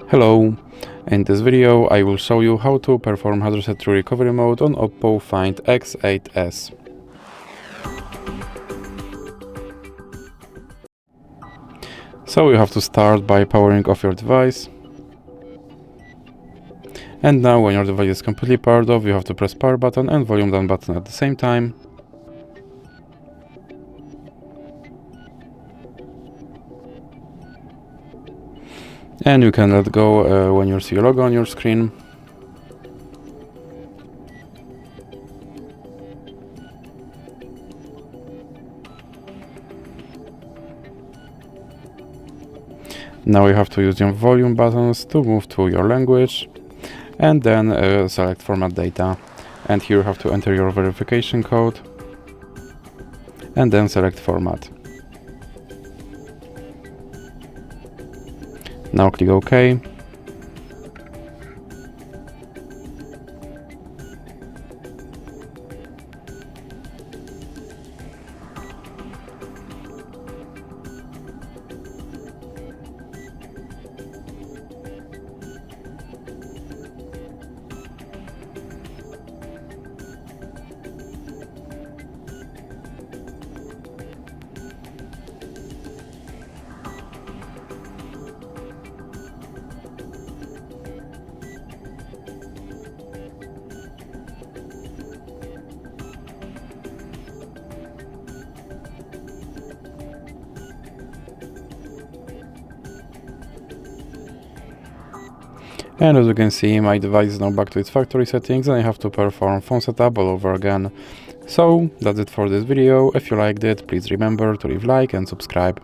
Hello, in this video I will show you how to perform hard reset through recovery mode on OPPO Find X8s. So you have to start by powering off your device. And now when your device is completely powered off, you have to press power button and volume down button at the same time. And you can let go when you see a logo on your screen. Now you have to use your volume buttons to move to your language and then select format data. And here you have to enter your verification code and then select format. Now click OK. And as you can see, my device is now back to its factory settings and I have to perform phone setup all over again. So that's it for this video. If you liked it, please remember to leave a like and subscribe.